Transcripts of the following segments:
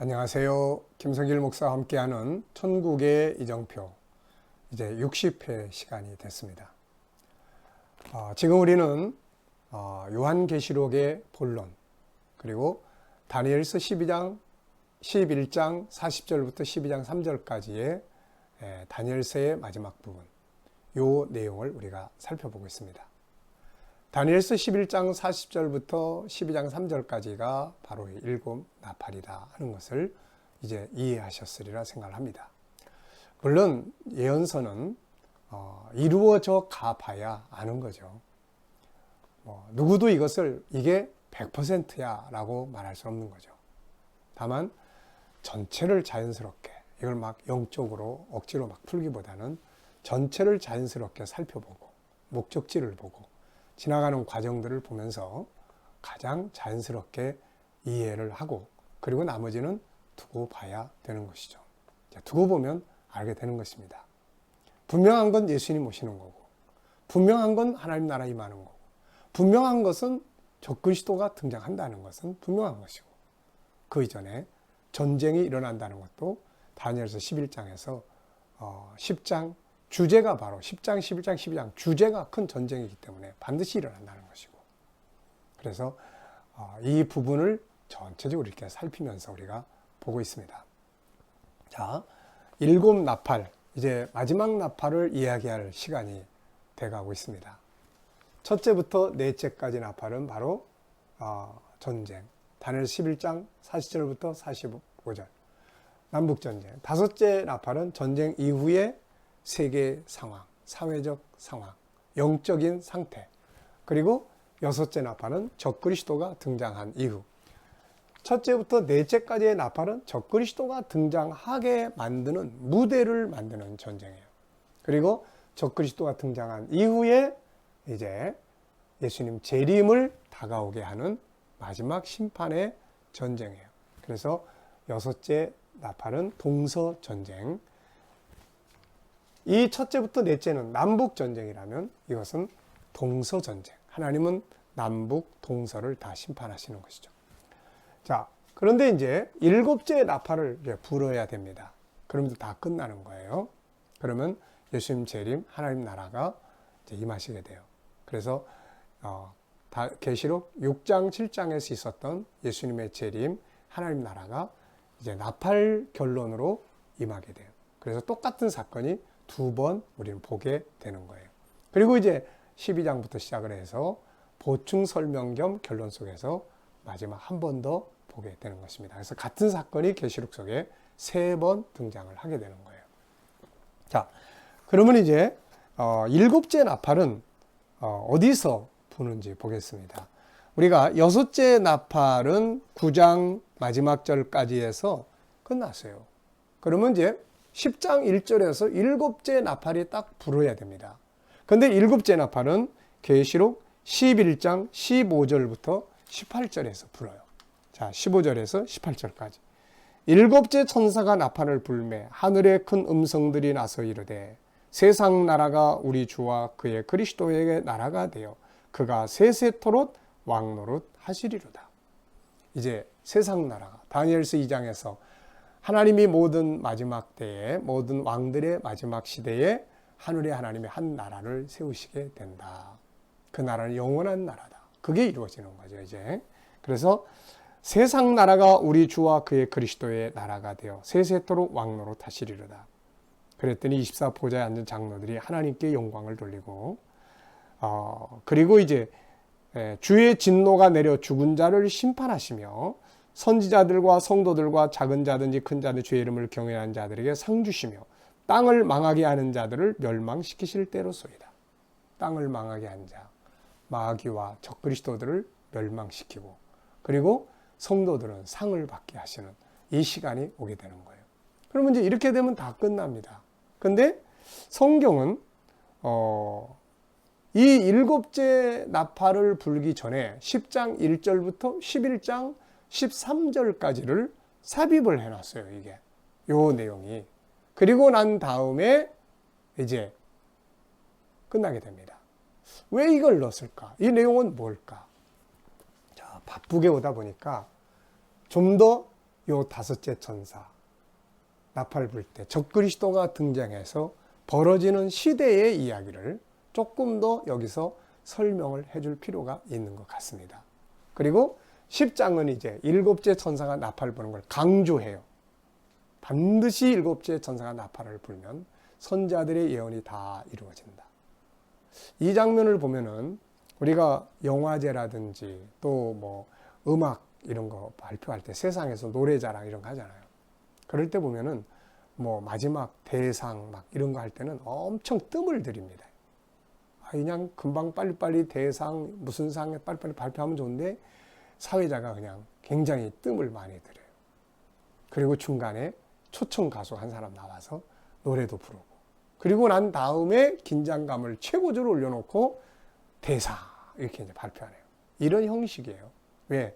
안녕하세요. 김성길 목사와 함께하는 천국의 이정표, 이제 60회 시간이 됐습니다. 지금 우리는 요한계시록의 본론, 그리고 다니엘서 11장 40절부터 12장 3절까지의 다니엘서의 마지막 부분, 요 내용을 우리가 살펴보고 있습니다. 다니엘서 11장 40절부터 12장 3절까지가 바로 일곱 나팔이다 하는 것을 이제 이해하셨으리라 생각을 합니다. 물론 예언서는 이루어져 가봐야 아는 거죠. 누구도 이것을 이게 100%야 라고 말할 수 없는 거죠. 다만 전체를 자연스럽게, 이걸 막 영적으로 억지로 막 풀기보다는 전체를 자연스럽게 살펴보고 목적지를 보고 지나가는 과정들을 보면서 가장 자연스럽게 이해를 하고, 그리고 나머지는 두고 봐야 되는 것이죠. 두고 보면 알게 되는 것입니다. 분명한 건 예수님 오시는 거고, 분명한 건 하나님 나라 임하는 거고, 분명한 것은 적그리스도가 등장한다는 것은 분명한 것이고, 그 이전에 전쟁이 일어난다는 것도 다니엘서 11장에서 10장 주제가 바로 10장, 11장, 12장 주제가 큰 전쟁이기 때문에 반드시 일어난다는 것이고, 그래서 이 부분을 전체적으로 이렇게 살피면서 우리가 보고 있습니다. 자, 일곱 나팔, 이제 마지막 나팔을 이야기할 시간이 돼가고 있습니다. 첫째부터 넷째까지 나팔은 바로 전쟁, 다니엘 11장 40절부터 45절 남북전쟁. 다섯째 나팔은 전쟁 이후의 세계 상황, 사회적 상황, 영적인 상태. 그리고 여섯째 나팔은 적그리스도가 등장한 이후. 첫째부터 넷째까지의 나팔은 적그리스도가 등장하게 만드는 무대를 만드는 전쟁이에요. 그리고 적그리스도가 등장한 이후에 이제 예수님 재림을 다가오게 하는 마지막 심판의 전쟁이에요. 그래서 여섯째 나팔은 동서전쟁. 이 첫째부터 넷째는 남북전쟁이라면 이것은 동서전쟁. 하나님은 남북, 동서를 다 심판하시는 것이죠. 자, 그런데 이제 일곱째 나팔을 이제 불어야 됩니다. 그러면서 다 끝나는 거예요. 그러면 예수님 재림, 하나님 나라가 이제 임하시게 돼요. 그래서 계시록 6장, 7장에서 있었던 예수님의 재림, 하나님 나라가 이제 나팔 결론으로 임하게 돼요. 그래서 똑같은 사건이 두 번 우리는 보게 되는 거예요. 그리고 이제 12장부터 시작을 해서 보충 설명 겸 결론 속에서 마지막 한 번 더 보게 되는 것입니다. 그래서 같은 사건이 계시록 속에 세 번 등장을 하게 되는 거예요. 자, 그러면 이제 일곱째 나팔은 어디서 부는지 보겠습니다. 우리가 여섯째 나팔은 9장 마지막 절까지 해서 끝났어요. 그러면 이제 10장 1절에서 일곱째 나팔이 딱 불어야 됩니다. 근데 일곱째 나팔은 계시록 11장 15절부터 18절에서 불어요. 자, 15절에서 18절까지. 일곱째 천사가 나팔을 불매 하늘에 큰 음성들이 나서 이르되 세상 나라가 우리 주와 그의 그리스도에게 나라가 되어 그가 세세토록 왕노릇 하시리로다. 이제 세상 나라가 다니엘서 2장에서 하나님이 모든 마지막 때에 모든 왕들의 마지막 시대에 하늘에 하나님의 한 나라를 세우시게 된다. 그 나라는 영원한 나라다. 그게 이루어지는 거죠, 이제. 그래서 세상 나라가 우리 주와 그의 그리스도의 나라가 되어 세세토록 왕노릇 하시리로다. 그랬더니 24보좌에 앉은 장로들이 하나님께 영광을 돌리고 그리고 이제 주의 진노가 내려 죽은 자를 심판하시며 선지자들과 성도들과 작은 자든지 큰 자든지 주의 이름을 경외하는 자들에게 상 주시며 땅을 망하게 하는 자들을 멸망시키실 때로소이다. 땅을 망하게 한 자, 마귀와 적그리스도들을 멸망시키고 그리고 성도들은 상을 받게 하시는 이 시간이 오게 되는 거예요. 그러면 이제 이렇게 되면 다 끝납니다. 근데 성경은 이 일곱째 나팔을 불기 전에 10장 1절부터 11장 13절까지를 삽입을 해놨어요. 이게 요 내용이. 그리고 난 다음에 이제 끝나게 됩니다. 왜 이걸 넣었을까? 이 내용은 뭘까? 자, 바쁘게 오다 보니까 좀 더 요 다섯째 천사 나팔 불 때 적그리스도가 등장해서 벌어지는 시대의 이야기를 조금 더 여기서 설명을 해줄 필요가 있는 것 같습니다. 그리고 10장은 이제 일곱째 천사가 나팔을 부는 걸 강조해요. 반드시 일곱째 천사가 나팔을 불면 선지자들의 예언이 다 이루어진다. 이 장면을 보면은 우리가 영화제라든지 또 뭐 음악 이런 거 발표할 때 세상에서 노래자랑 이런 거 하잖아요. 그럴 때 보면은 뭐 마지막 대상 막 이런 거 할 때는 엄청 뜸을 들입니다. 그냥 금방 빨리빨리 대상 무슨 상에 빨리빨리 발표하면 좋은데 사회자가 그냥 굉장히 뜸을 많이 들여요. 그리고 중간에 초청 가수 한 사람 나와서 노래도 부르고 그리고 난 다음에 긴장감을 최고조로 올려놓고 대상 이렇게 이제 발표하네요. 이런 형식이에요. 왜?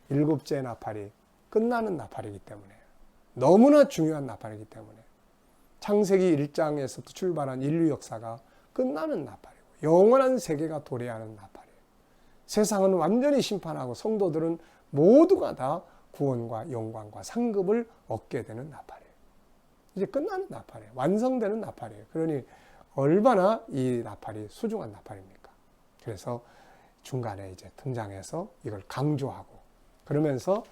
일곱째 나팔이 끝나는 나팔이기 때문에 너무나 중요한 나팔이기 때문에 창세기 1장에서부터 출발한 인류 역사가 끝나는 나팔이고 영원한 세계가 도래하는 나팔이에요. 세상은 완전히 심판하고 성도들은 모두가 다 구원과 영광과 상급을 얻게 되는 나팔이에요. 이제 끝나는 나팔이에요. 완성되는 나팔이에요. 그러니 얼마나 이 나팔이 소중한 나팔입니까? 그래서 중간에 이제 등장해서 이걸 강조하고 그러면서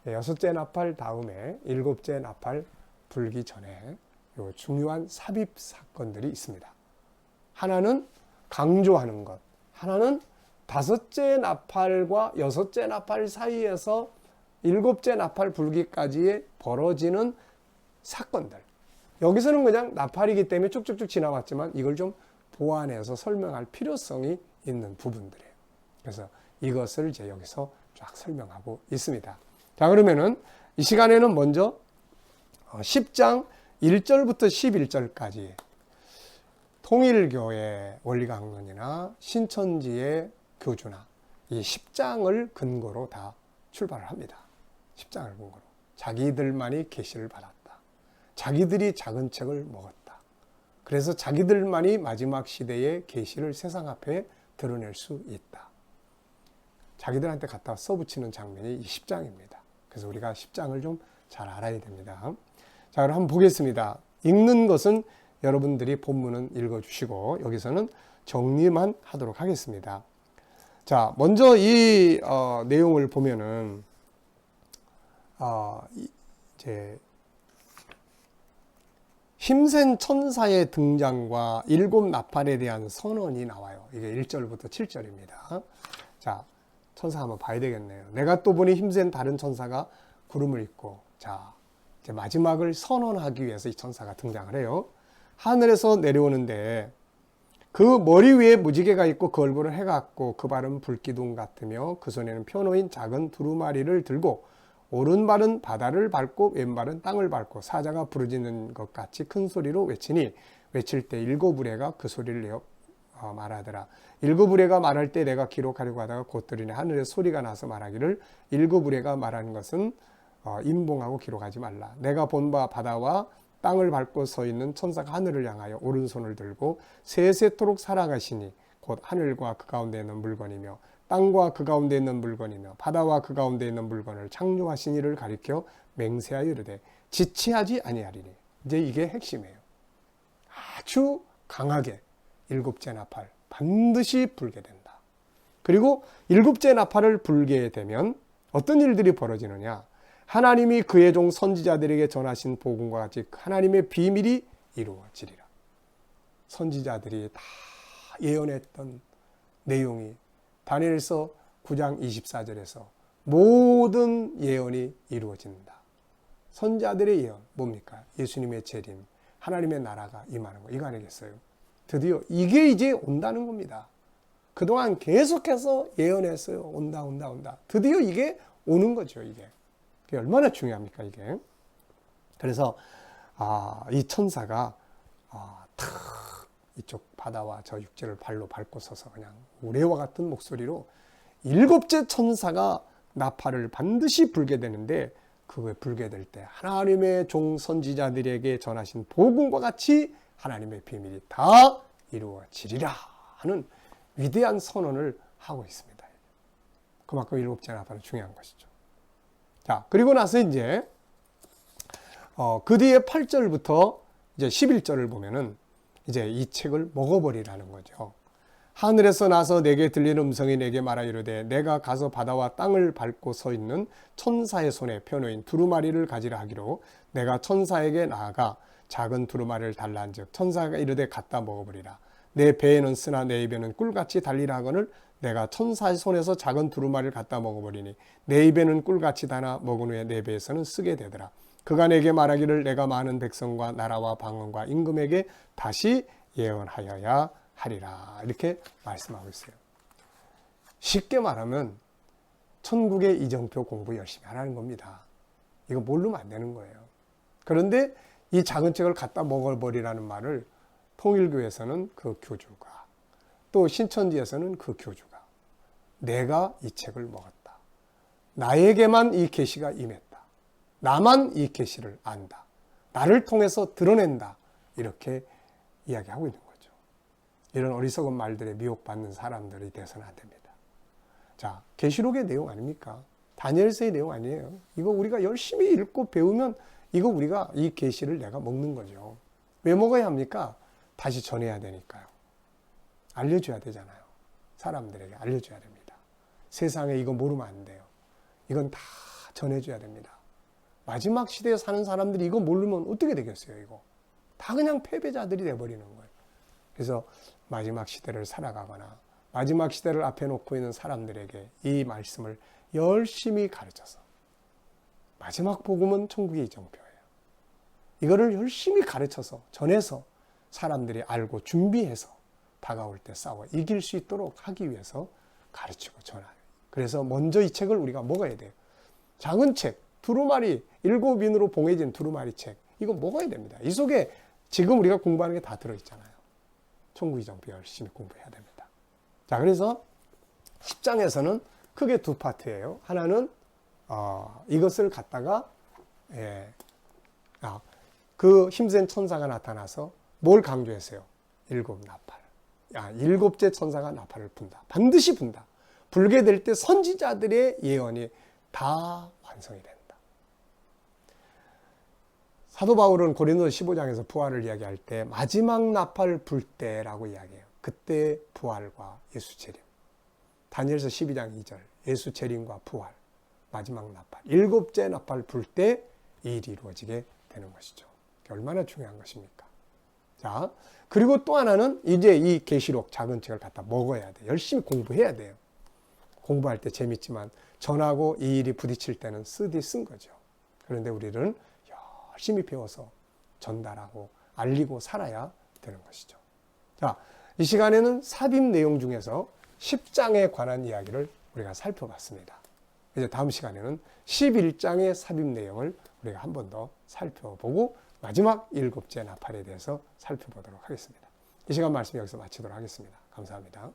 여섯째 나팔 다음에 일곱째 나팔 불기 전에 요 중요한 삽입 사건들이 있습니다. 하나는 강조하는 것, 하나는 다섯째 나팔과 여섯째 나팔 사이에서 일곱째 나팔 불기까지의 벌어지는 사건들. 여기서는 그냥 나팔이기 때문에 쭉쭉쭉 지나왔지만 이걸 좀 보완해서 설명할 필요성이 있는 부분들이에요. 그래서 이것을 이제 여기서 쫙 설명하고 있습니다. 자, 그러면은 이 시간에는 먼저 10장 1절부터 11절까지 통일교의 원리강론이나 신천지의 교주나 이 10장을 근거로 다 출발을 합니다. 10장을 근거로. 자기들만이 계시를 받았다. 자기들이 작은 책을 먹었다. 그래서 자기들만이 마지막 시대의 계시를 세상 앞에 드러낼 수 있다. 자기들한테 갖다 써붙이는 장면이 이 10장입니다. 그래서 우리가 10장을 좀 잘 알아야 됩니다. 자, 그럼 한번 보겠습니다. 읽는 것은 여러분들이 본문은 읽어주시고 여기서는 정리만 하도록 하겠습니다. 자, 먼저 이 내용을 보면은 이제 힘센 천사의 등장과 일곱 나팔에 대한 선언이 나와요. 이게 1절부터 7절입니다. 자, 천사 한번 봐야 되겠네요. 내가 또 보니 힘센 다른 천사가 구름을 입고 자, 이제 마지막을 선언하기 위해서 이 천사가 등장을 해요. 하늘에서 내려오는데 그 머리 위에 무지개가 있고 그 얼굴은 해 같고 그 발은 불기둥 같으며 그 손에는 펴놓인 작은 두루마리를 들고 오른발은 바다를 밟고 왼발은 땅을 밟고 사자가 부르짖는 것 같이 큰 소리로 외치니 외칠 때 일곱 우레가 그 소리를 내어 말하더라. 일곱 우레가 말할 때 내가 기록하려고 하다가 곧 들으니 하늘에 소리가 나서 말하기를 일곱 우레가 말하는 것은 임봉하고 기록하지 말라. 내가 본 바 바다와 땅을 밟고 서 있는 천사가 하늘을 향하여 오른손을 들고 세세토록 살아가시니 곧 하늘과 그 가운데 있는 물건이며 땅과 그 가운데 있는 물건이며 바다와 그 가운데 있는 물건을 창조하신 이를 가리켜 맹세하여 이르되 지체하지 아니하리니. 이제 이게 핵심이에요. 아주 강하게 일곱째 나팔 반드시 불게 된다. 그리고 일곱째 나팔을 불게 되면 어떤 일들이 벌어지느냐. 하나님이 그의 종 선지자들에게 전하신 복음과 같이 하나님의 비밀이 이루어지리라. 선지자들이 다 예언했던 내용이 다니엘서 9장 24절에서 모든 예언이 이루어진다. 선지자들의 예언 뭡니까? 예수님의 재림, 하나님의 나라가 임하는 거 이거 아니겠어요? 드디어 이게 이제 온다는 겁니다. 그동안 계속해서 예언했어요. 온다. 드디어 이게 오는 거죠. 이게 얼마나 중요합니까 이게. 그래서 이 천사가 탁 이쪽 바다와 저 육지를 발로 밟고 서서 그냥 우레와 같은 목소리로 일곱째 천사가 나팔을 반드시 불게 되는데 그걸 불게 될 때 하나님의 종 선지자들에게 전하신 복음과 같이 하나님의 비밀이 다 이루어지리라 하는 위대한 선언을 하고 있습니다. 그만큼 일곱째 나팔은 중요한 것이죠. 자, 그리고 나서 이제 그 뒤에 8절부터 이제 11절을 보면은 이제 이 책을 먹어버리라는 거죠. 하늘에서 나서 내게 들리는 음성이 내게 말하 이르되 내가 가서 바다와 땅을 밟고 서 있는 천사의 손에 표노인 두루마리를 가지라 하기로 내가 천사에게 나아가 작은 두루마리를 달라 한즉 천사가 이르되 갖다 먹어버리라. 내 배에는 쓰나 내 입에는 꿀같이 달리라 하거늘 내가 천사의 손에서 작은 두루마리를 갖다 먹어버리니 내 입에는 꿀같이 달아 먹은 후에 내 배에서는 쓰게 되더라. 그가 내게 말하기를 내가 많은 백성과 나라와 방언과 임금에게 다시 예언하여야 하리라. 이렇게 말씀하고 있어요. 쉽게 말하면 천국의 이정표 공부 열심히 하라는 겁니다. 이거 모르면 안 되는 거예요. 그런데 이 작은 책을 갖다 먹어버리라는 말을 통일교에서는 그 교주가, 또 신천지에서는 그 교주가 내가 이 책을 먹었다. 나에게만 이 계시가 임했다. 나만 이 계시를 안다. 나를 통해서 드러낸다. 이렇게 이야기하고 있는 거죠. 이런 어리석은 말들에 미혹받는 사람들이 돼서는 안 됩니다. 자, 계시록의 내용 아닙니까? 다니엘서의 내용 아니에요. 이거 우리가 열심히 읽고 배우면 이거 우리가 이 계시를 내가 먹는 거죠. 왜 먹어야 합니까? 다시 전해야 되니까요. 알려줘야 되잖아요. 사람들에게 알려줘야 됩니다. 세상에 이거 모르면 안 돼요. 이건 다 전해줘야 됩니다. 마지막 시대에 사는 사람들이 이거 모르면 어떻게 되겠어요, 이거? 다 그냥 패배자들이 돼버리는 거예요. 그래서 마지막 시대를 살아가거나 마지막 시대를 앞에 놓고 있는 사람들에게 이 말씀을 열심히 가르쳐서 마지막 복음은 천국의 이정표예요. 이거를 열심히 가르쳐서 전해서 사람들이 알고 준비해서 다가올 때 싸워 이길 수 있도록 하기 위해서 가르치고 전하요. 그래서 먼저 이 책을 우리가 먹어야 돼요. 작은 책, 두루마리, 7인으로 봉해진 두루마리 책, 이거 먹어야 됩니다. 이 속에 지금 우리가 공부하는 게 다 들어있잖아요. 천국 이정표 열심히 공부해야 됩니다. 자, 그래서 10장에서는 크게 두 파트예요. 하나는 이것을 갖다가 그 힘센 천사가 나타나서 뭘 강조했어요? 7나팔. 7째 천사가 나팔을 분다. 반드시 분다. 불게 될 때 선지자들의 예언이 다 완성이 된다. 사도 바울은 고린도 15장에서 부활을 이야기할 때 마지막 나팔 불 때라고 이야기해요. 그때 부활과 예수 재림. 다니엘서 12장 2절 예수 재림과 부활, 마지막 나팔, 7째 나팔 불 때 이 일이 이루어지게 되는 것이죠. 얼마나 중요한 것입니까? 자, 그리고 또 하나는 이제 이 계시록 작은 책을 갖다 먹어야 돼. 열심히 공부해야 돼요. 공부할 때 재밌지만 전하고 이 일이 부딪힐 때는 쓰디 쓴 거죠. 그런데 우리는 열심히 배워서 전달하고 알리고 살아야 되는 것이죠. 자, 이 시간에는 삽입 내용 중에서 10장에 관한 이야기를 우리가 살펴봤습니다. 이제 다음 시간에는 11장의 삽입 내용을 우리가 한 번 더 살펴보고 마지막 7째 나팔에 대해서 살펴보도록 하겠습니다. 이 시간 말씀 여기서 마치도록 하겠습니다. 감사합니다.